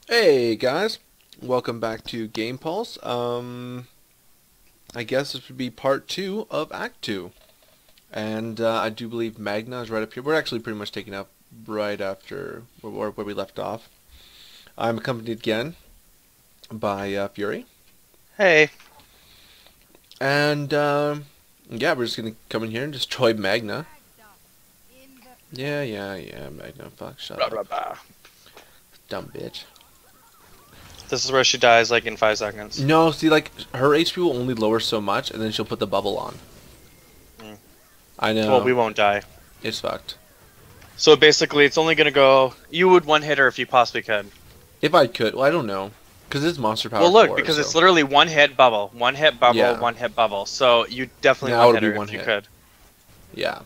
Hey guys, welcome back to Game Pulse. I guess this would be part 2 of Act 2. And I do believe Magna is right up here. We're actually pretty much taking up right after where we left off. I'm accompanied again by Fury. Hey. And yeah, we're just going to come in here and destroy Magna. Yeah, Magna. Fuck, shut Blah, up. blah, blah. Dumb bitch. This is where she dies like in 5 seconds. No, see, like, her HP will only lower so much, and then she'll put the bubble on. Mm. I Well, we know. won't die. It's fucked. So basically, it's only gonna go. You would one hit her if you possibly could. If I could. Well, I don't know. Because it's Monster Power Well, look, 4, because so. it's literally one hit bubble, one hit bubble, Yeah. one hit bubble. So you definitely Now one it'll hit be her one if you hit. could. Yeah.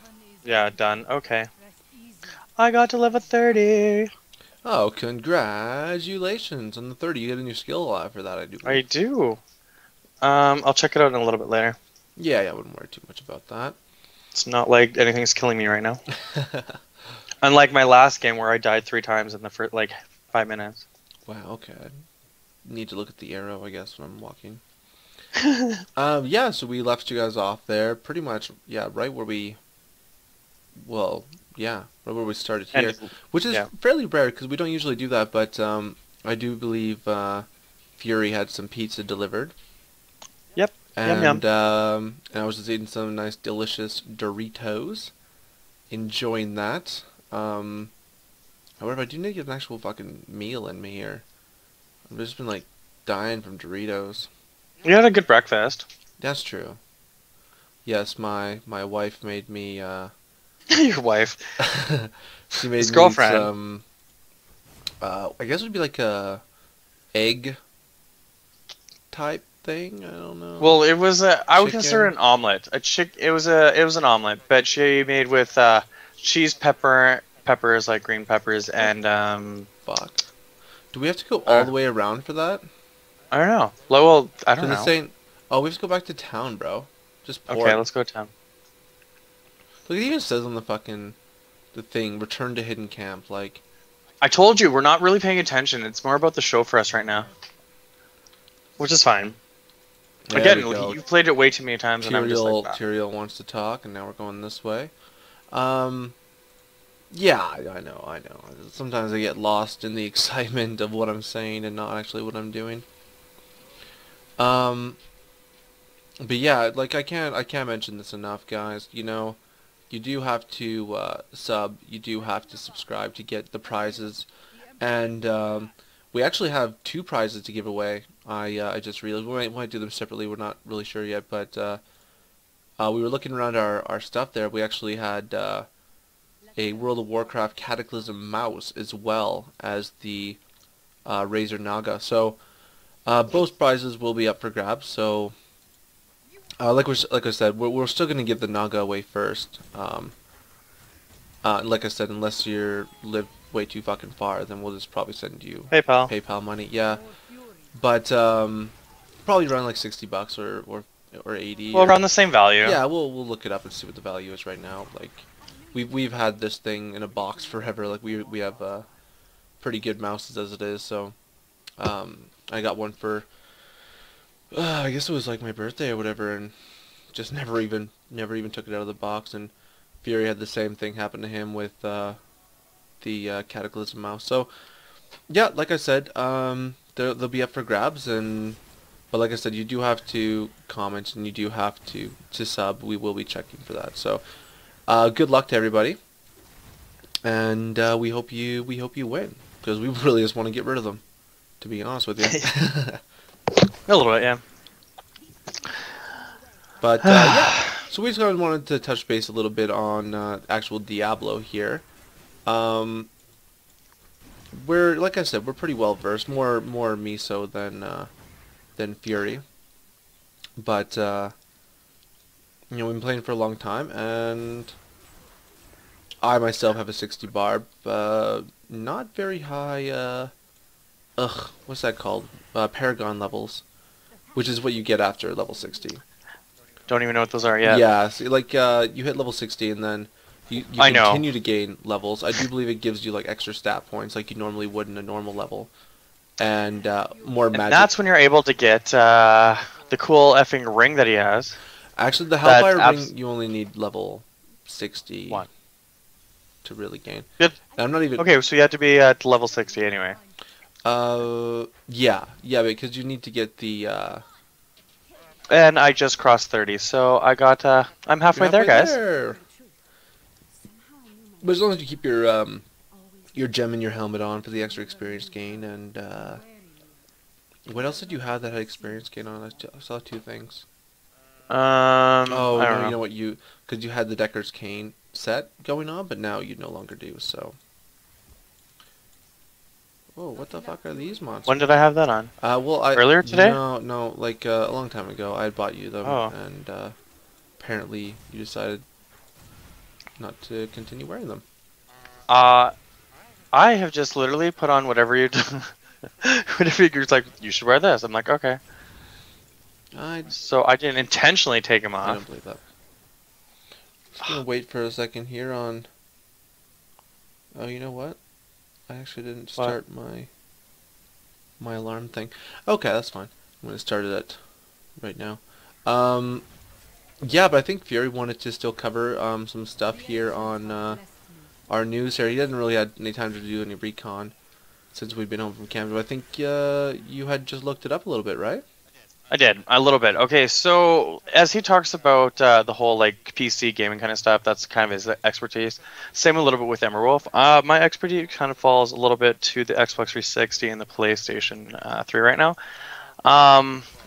Yeah, done. Okay. I got to level 30. Oh, congratulations on the 30. You get a new skill for that, I do I believe. do. I'll check it out in a little bit later. Yeah, I wouldn't worry too much about that. It's not like anything's killing me right now. Unlike my last game where I died 3 times in the first, like, 5 minutes. Wow, okay. Need to look at the arrow, I guess, when I'm walking. Yeah, so we left you guys off there. Pretty much, yeah, right where we... Well, yeah, right where we started here. And, Which is yeah. fairly rare, because we don't usually do that, but I do believe Fury had some pizza delivered. Yep. Yum yum. And I was just eating some nice, delicious Doritos. Enjoying that. However, I do need to get an actual fucking meal in me here. I've just been, like, dying from Doritos. You had a good breakfast. That's true. Yes, my wife made me, Your wife. she made His me girlfriend. some, I guess it would be like a egg type thing. I don't know. Well, it was I would consider it Chicken. an omelet. It was an omelet, but she made with cheese, peppers like green peppers, and Fuck. Do we have to go all uh, the way around for that? I don't know. Well, I don't Because it's know. saying, oh, we have to go back to town, bro. Just pour Okay, it. let's go to town. Look, it even says on the fucking, the thing, return to hidden camp, like, I told you we're not really paying attention. It's more about the show for us right now, which is fine. there Again, we go. you've played it way too many times, and I'm just like, nah. Tyrael wants to talk, and now we're going this way. Um, yeah, I know. Sometimes I get lost in the excitement of what I'm saying and not actually what I'm doing. Um, but yeah, like I can't mention this enough, guys. You know, you do have to sub, you do have to subscribe to get the prizes, and we actually have 2 prizes to give away. I just realized we might do them separately. We're not really sure yet, but we were looking around our stuff there. We actually had a World of Warcraft Cataclysm mouse as well as the Razor Naga. So both prizes will be up for grabs. So like I said, we're still gonna give the Naga away first. Like I said, unless you live way too fucking far, then we'll just probably send you Hey, pal. PayPal money. Yeah, but probably around like $60 or 80. Well, Or, around the same value. yeah, we'll look it up and see what the value is right now. Like we've had this thing in a box forever. Like we have pretty good mouses as it is. So I got one for I guess it was like my birthday or whatever, and just never even took it out of the box. And Fury had the same thing happen to him with the Cataclysm mouse. So yeah, like I said, they'll be up for grabs, and but like I said, you do have to comment and you do have to sub. We will be checking for that. So good luck to everybody, and we hope you win, because we really just want to get rid of them, to be honest with you. A little bit, yeah. But yeah, so we just kind of wanted to touch base a little bit on actual Diablo here. We're, like I said, we're pretty well versed, more me so than Fury, but you know, we've been playing for a long time, and I myself have a 60 barb, not very high, what's that called? Paragon levels, which is what you get after level 60. Don't even know what those are yet. Yeah, so, like, you hit level 60 and then you I know. continue to gain levels. I do believe it gives you, like, extra stat points like you normally would in a normal level. and more And magic. that's when you're able to get the cool effing ring that he has. Actually, the That's Hellfire ring you only need level 60 one. to really gain. Good. And I'm not even. Okay, so you have to be at level 60 anyway. Yeah, because you need to get the. And I just crossed 30, so I got. I'm halfway You're there, halfway guys. there. But as long as you keep your gem and your helmet on for the extra experience gain, and what else did you have that had experience gain on? I saw two things. I Oh don't no, you know. know what because you had the Decker's Cane set going on, but now you no longer do. So. Oh, what the fuck are these When monsters? did I have that on? Well, I Earlier today? no, like a long time ago, I had bought you them, Oh. and apparently you decided not to continue wearing them. I have just literally put on whatever you. Whatever you're like, you should wear this. I'm like, okay. I So I didn't intentionally take them I don't off. believe that. Just gonna wait for a second here on. Oh, you know what? I actually didn't What? start my alarm thing. Okay, that's fine. I'm gonna start it at right now. Yeah, but I think Fury wanted to still cover some stuff here on our news here. He didn't really have any time to do any recon since we've been home from Canada. But I think you had just looked it up a little bit, right? I did a little bit. Okay, so as he talks about the whole like PC gaming kind of stuff, that's kind of his expertise. Same a little bit with Emerwolf. My expertise kind of falls a little bit to the Xbox 360 and the PlayStation 3 right now.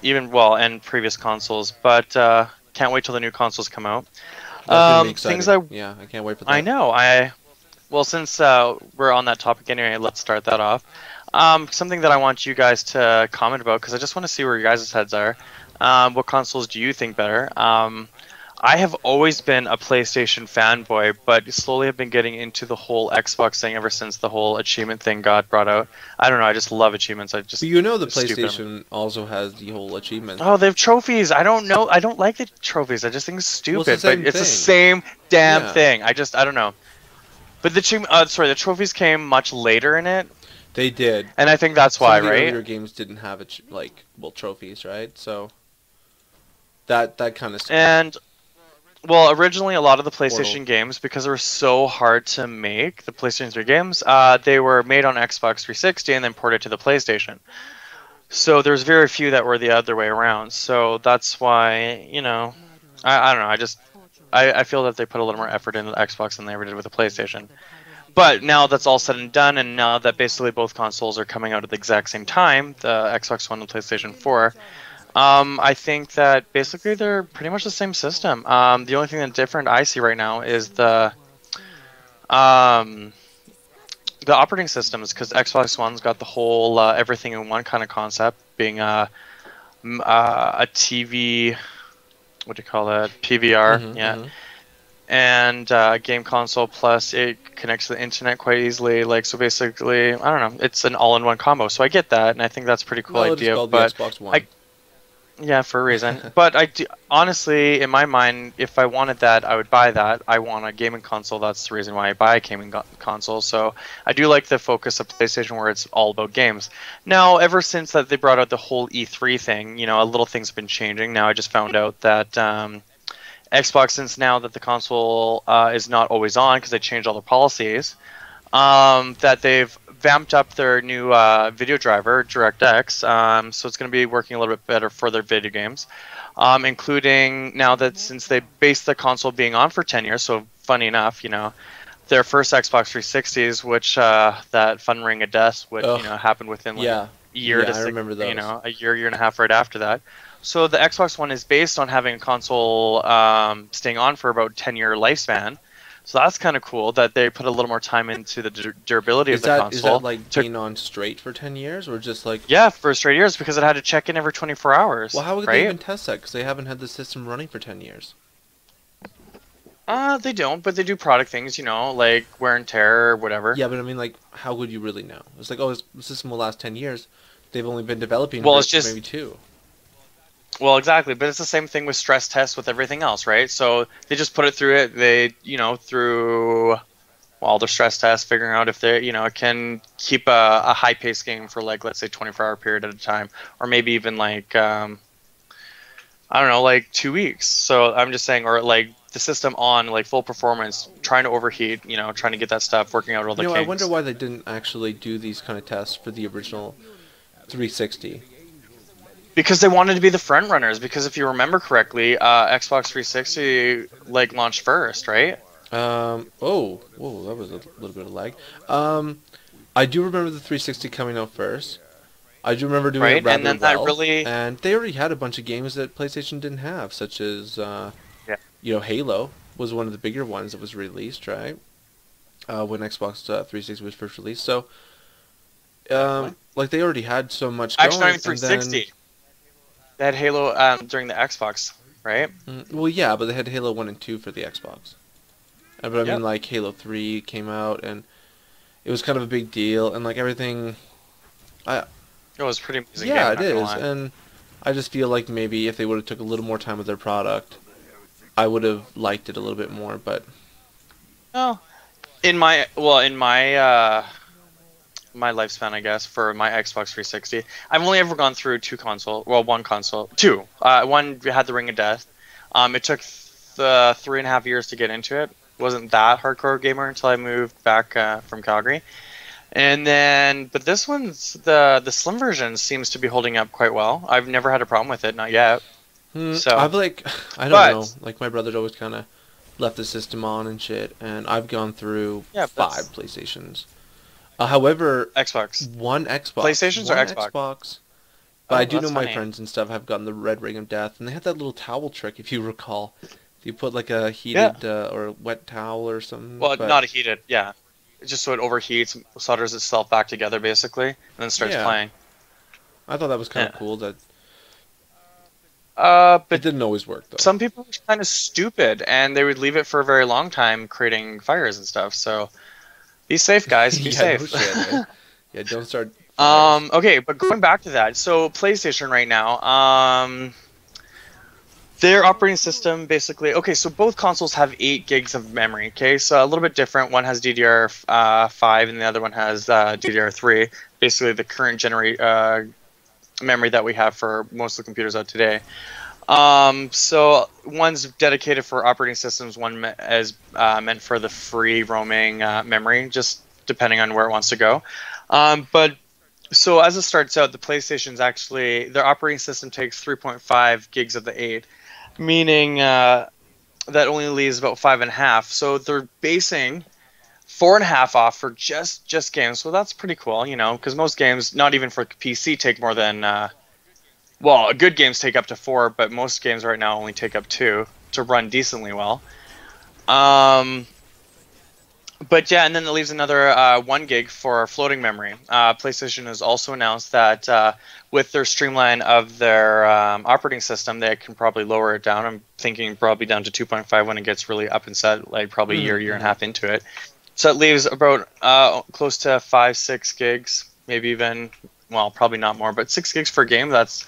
Even well, and previous consoles, but can't wait till the new consoles come out. That's gonna be Things exciting. Yeah, I can't wait for that. I know. Well, since we're on that topic anyway, let's start that off. Something that I want you guys to comment about, because I just want to see where your guys' heads are. What consoles do you think better? I have always been a PlayStation fanboy, but slowly have been getting into the whole Xbox thing ever since the whole achievement thing got brought out. I don't know. I just love achievements. I just But you know the it's stupid. PlayStation also has the whole achievement. Oh, they have trophies. I don't know. I don't like the trophies. I just think it's Well, it's the stupid. But same it's the thing. same damn Yeah. thing. I don't know. But the trophies came much later in it, They did. and I think that's Some why, of the right? earlier games didn't have trophies, right? So that kind of And well, originally a lot of the Portal. PlayStation games, because they were so hard to make, the PlayStation 3 games, they were made on Xbox 360 and then ported to the PlayStation. So there's very few that were the other way around. So that's why, I don't know. I feel that they put a little more effort into the Xbox than they ever did with the PlayStation. But now that's all said and done, and now that basically both consoles are coming out at the exact same time, the Xbox One and PlayStation 4, I think that basically they're pretty much the same system. The only thing that's different I see right now is um, the operating systems, because Xbox One's got the whole everything in one kind of concept, being a TV, what do you call that? PVR, yeah. Mm-hmm. And game console, plus it connects to the internet quite easily. Like, so basically, I don't know, it's an all-in-one combo. So I get that, and I think that's a pretty cool Well, it's idea. called But the Xbox One. yeah, for a reason. But honestly, in my mind, if I wanted that, I would buy that. I want a gaming console. That's the reason why I buy a gaming console. So I do like the focus of PlayStation, where it's all about games. Now, ever since that they brought out the whole E3 thing, a little things have been changing. Now I just found out that Xbox, since now that the console is not always on because they changed all their policies, that they've vamped up their new video driver, DirectX, so it's going to be working a little bit better for their video games, including now that since they based the console being on for 10 years, so funny enough, their first Xbox 360s, which that fun ring of death, which happened within like Yeah. a year Yeah, to I remember those. a year and a half right after that. So the Xbox One is based on having a console staying on for about 10-year lifespan. So that's kind of cool that they put a little more time into the durability of the console. Is that like being on straight for 10 years, or just like? Yeah, for straight years, because it had to check in every 24 hours. Well, how would right? they even test that? Because they haven't had the system running for 10 years. They don't, but they do product things, like wear and tear or whatever. Yeah, but I mean, like, how would you really know? It's like, oh, the system will last 10 years. They've only been developing Well, for it's just maybe 2. Well, exactly, but it's the same thing with stress tests with everything else, right? So they just put it through through all their stress tests, figuring out if they, it can keep a high-paced game for like, let's say 24-hour period at a time, or maybe even like I don't know, like 2 weeks. So I'm just saying, or like the system on like full performance, trying to overheat, trying to get that stuff, working out all the I wonder kinks. why they didn't actually do these kind of tests for the original 360. Because they wanted to be the front runners. Because if you remember correctly, Xbox 360 like launched first, right? Oh, whoa, that was a little bit of lag. I do remember the 360 coming out first. I do remember doing Right, it rather and then that well, really, and they already had a bunch of games that PlayStation didn't have, such as, yeah, Halo was one of the bigger ones that was released, right? When Xbox 360 was first released. So, like they already had so much actually not going, even and then 360. They had Halo during the Xbox, right? well, yeah, but they had Halo 1 and 2 for the Xbox. But I mean, Yep. like Halo 3 came out, and it was kind of a big deal, and like everything. It was a pretty amazing game, Yeah, I'm it not gonna is, lie. and I just feel like maybe if they would have took a little more time with their product, I would have liked it a little bit more. But No, in my my lifespan, I guess, for my Xbox 360, I've only ever gone through one console, two. One had the Ring of Death. It took 3.5 years to get into it. Wasn't that hardcore gamer until I moved back from Calgary. And then, but this one's the slim version seems to be holding up quite well. I've never had a problem with it, not yet. So, I've like, I don't know, but like my brother's always kind of left the system on and shit, and I've gone through yeah, that's 5 PlayStations. However, Xbox. one Xbox, PlayStations or one Xbox? Xbox. But I Oh, do know that's my funny. friends and stuff have gotten the Red Ring of Death, and they had that little towel trick, if you recall. You put like a Yeah. heated or a wet towel or something, Well, but not a heated, yeah. It's just so it overheats, solders itself back together basically, and then starts yeah, playing. I thought that was kind Yeah. of cool. That it But didn't always work though. some people were kind of stupid, and they would leave it for a very long time, creating fires and stuff. So be safe, guys. Be Yeah, no safe. shit. Eh? Yeah, don't start fires. Okay, but going back to that, so PlayStation right now, their operating system basically, okay, so both consoles have 8 gigs of memory, okay, so a little bit different. One has DDR5 and the other one has DDR3, basically the current memory that we have for most of the computers out today. So one's dedicated for operating systems, one is meant for the free roaming memory, just depending on where it wants to go. But so as it starts out, the PlayStation's actually, their operating system takes 3.5 gigs of the 8, meaning that only leaves about 5.5. So they're basing 4.5 off for just games. So that's pretty cool, because most games, not even for PC, take more than well, good games take up to 4, but most games right now only take up 2 to run decently well. But yeah, and then it leaves another 1 gig for floating memory. PlayStation has also announced that with their streamline of their operating system, they can probably lower it down. I'm thinking probably down to 2.5 when it gets really up and set, like probably a year and a half into it. So it leaves about close to 5-6 gigs, maybe even, well, probably not more, but 6 gigs for a game. That's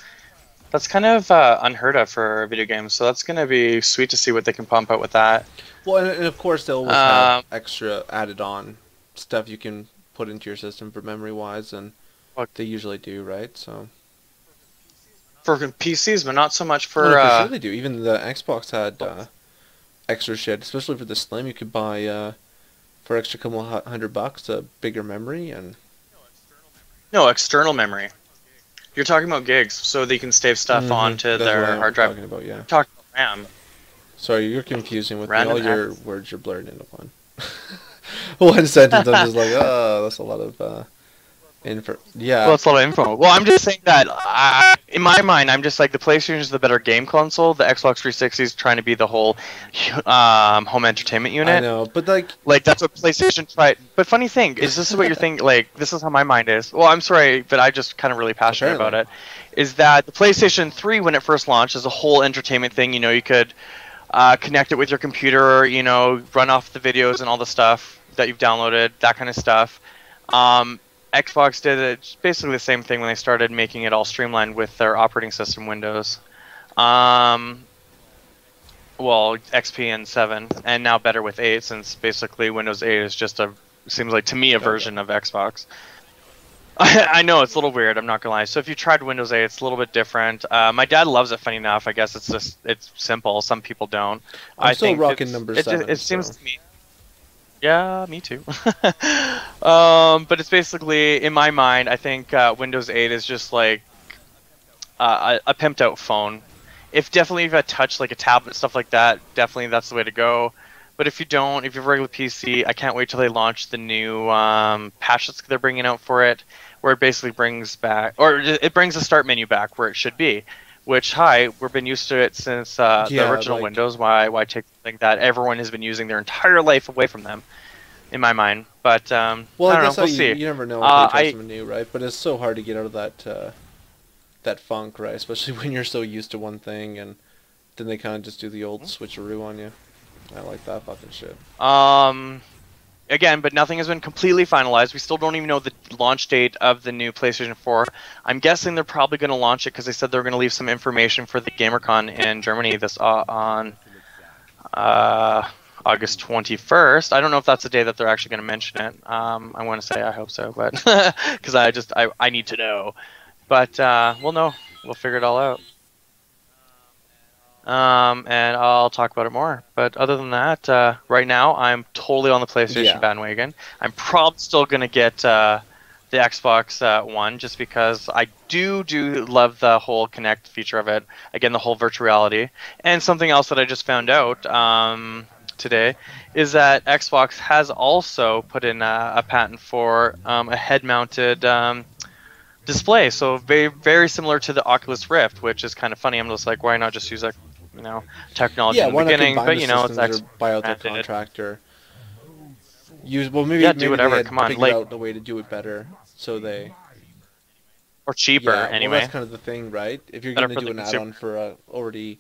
kind of unheard of for video games. So that's going to be sweet to see what they can pump out with that. Well, and of course they'll always have extra added on stuff you can put into your system for memory wise, and they usually do, right? So for PCs, but not so much well, for. no, for sure they do. Even the Xbox had extra shit, especially for the Slim. You could buy for extra couple $100 a bigger memory and. No, external memory. You're talking about gigs, so they can save stuff onto That's their what I'm hard drive. talking about, yeah. Talking about RAM. Sorry, you're confusing with Random me. All your words are blurred into one. One sentence, I'm just like, oh, that's a lot of info. Yeah. Well, it's a lot of info. Well, I'm just saying that in my mind, I'm just like the PlayStation is the better game console. The Xbox 360 is trying to be the whole home entertainment unit. I know, but like that's what PlayStation tried. But funny thing is, this is what you're thinking. Like this is how my mind is. Well, I'm sorry, but I just kind of really passionate about it. Is that the PlayStation 3 when it first launched is a whole entertainment thing? You could connect it with your computer. Run off the videos and all the stuff that you've downloaded, that kind of stuff. Xbox did it basically the same thing when they started making it all streamlined with their operating system Windows. well, XP and 7, and now better with 8, since basically Windows 8 is just seems like to me a Gotcha. version of Xbox. I know it's a little weird. I'm not gonna lie. So if you tried Windows 8, it's a little bit different. My dad loves it. Funny enough, I guess it's simple. Some people don't. I'm I still think rocking number it 7, seems so to me. Yeah, me too. But it's basically in my mind. I think Windows 8 is just like a pimped out phone. If you've got touch like a tablet, stuff like that, definitely that's the way to go. But if you don't, if you have a regular PC, I can't wait till they launch the new patch that they're bringing out for it, where it basically brings back, or it brings the start menu back where it should be. Which, hi, we've been used to it since the yeah, original like, Windows. Why take something that everyone has been using their entire life away from them, in my mind. But I well, I don't know. guess how We'll see. you never know until you try I something new, right? But it's so hard to get out of that funk, right? Especially when you're so used to one thing, and then they kind of just do the old switcheroo on you. I like that fucking shit. um again, but nothing has been completely finalized. We still don't even know the launch date of the new PlayStation 4. I'm guessing they're probably going to launch it because they said they're going to leave some information for the GamerCon in Germany this on August 21st. I don't know if that's the day that they're actually going to mention it. I want to say I hope so, but because I need to know. But we'll know. We'll figure it all out. And I'll talk about it more. But other than that, right now I'm totally on the PlayStation Yeah. bandwagon. I'm probably still gonna get the Xbox One just because I do love the whole Connect feature of it. Again, the whole virtual reality. And something else that I just found out today is that Xbox has also put in a patent for a head-mounted display. So very similar to the Oculus Rift, which is kind of funny. I'm just like, why not just use that, technology Yeah, in the why not beginning? combine But the it's systems or Xbox buy out their granted. contractor? Use well, maybe Yeah, do maybe they whatever. had Come on, figured like out the way to do it better, so they. or cheaper Yeah, well, that's anyway. kind of the thing, right? If you're Better gonna for do the an consumer. add-on for a already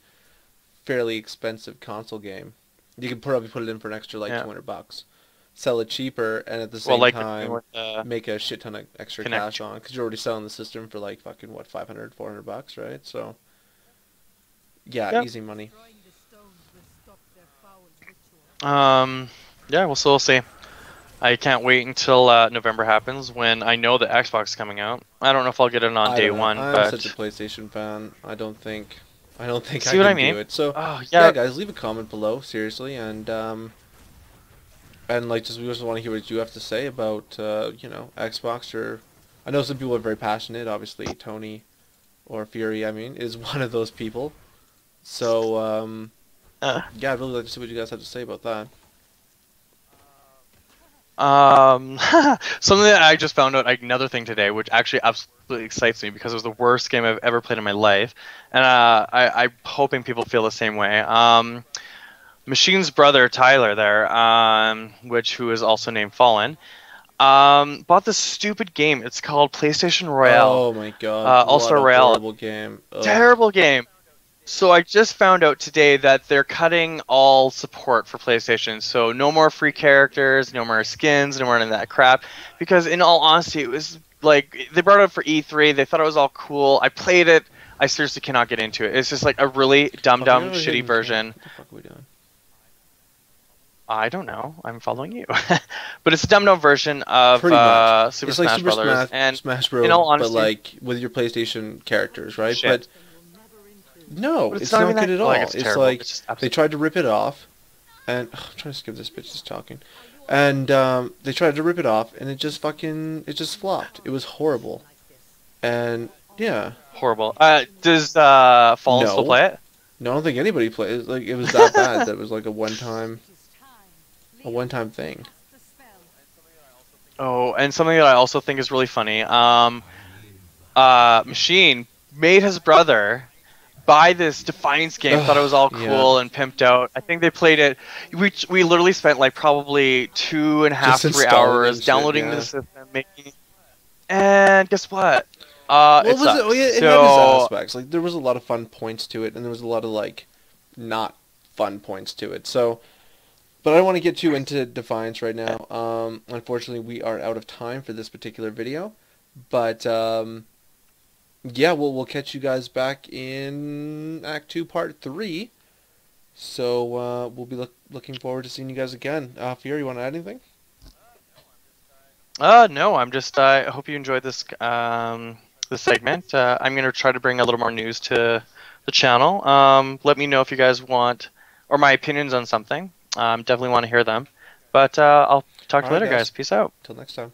fairly expensive console game, you can probably put it in for an extra like Yeah. $200, sell it cheaper, and at the Well, same like they're doing time with the make a shit ton of extra cash Connect. on because you're already selling the system for like fucking what 500, $400, right? So yeah, Yep. easy money. Um. Yeah. We'll see. I can't wait until November happens when I know the Xbox is coming out. I don't know if I'll get it on I day don't know. one, I'm such a but PlayStation fan. I don't think see I what I can do mean? it. So Oh yeah, yeah. guys, leave a comment below, seriously, and like just we just want to hear what you have to say about Xbox or I know some people are very passionate. Obviously, Tony or Fury, I mean, is one of those people. So yeah, I'd really like to see what you guys have to say about that. Um, something that I just found out another thing today, which actually absolutely excites me because it was the worst game I've ever played in my life, and I'm hoping people feel the same way. Machine's brother Tyler there, who is also named Fallen, bought this stupid game. It's called PlayStation Royale, Oh my God, All what Star a Royale. horrible game. Ugh. Terrible game. So I just found out today that they're cutting all support for PlayStation. So no more free characters, no more skins, no more of that crap. Because in all honesty, it was like they brought it up for E3. They thought it was all cool. I played it. I seriously cannot get into it. It's just like a really dumb, Fuck, we dumb, never hit shitty in chat. version. What the fuck are we doing? I don't know. I'm following you. But it's a dumb, dumb version of Pretty much. Super It's like Smash Super Brothers. Smash And Smash in Bros, all but honesty, like with your PlayStation characters, right? But shit. no, But it's it's not not even good that at like all. it's It's terrible. like It's just they absolutely. tried to rip it off, and I'm trying to skip this bitch just talking, and they tried to rip it off, and it just flopped. It was horrible, and yeah, Horrible. Does Fallen still no, play it? no, I don't think anybody played. Like it was that bad that it was like a one-time thing. Oh, and something that I also think is really funny. Machine made his brother buy this Defiance game. Thought it was Ugh, all yeah, cool and pimped out. I think they played it. We literally spent like probably two and a half, just 3 hours installing and shit. downloading the Yeah. system, making. And guess what? Well, It it was sucks. it had its So aspects. Like there was a lot of fun points to it, and there was a lot of like not fun points to it. So, but I don't want to get too into Defiance right now. Unfortunately, we are out of time for this particular video. But yeah, we'll catch you guys back in Act 2, Part 3 So we'll be looking forward to seeing you guys again. Fiora, you want to add anything? No, I'm just. I hope you enjoyed this segment. I'm gonna try to bring a little more news to the channel. Let me know if you guys want, or my opinions on something. Definitely want to hear them. But I'll talk All to you right, later, guys. guys. Peace out. Till next time.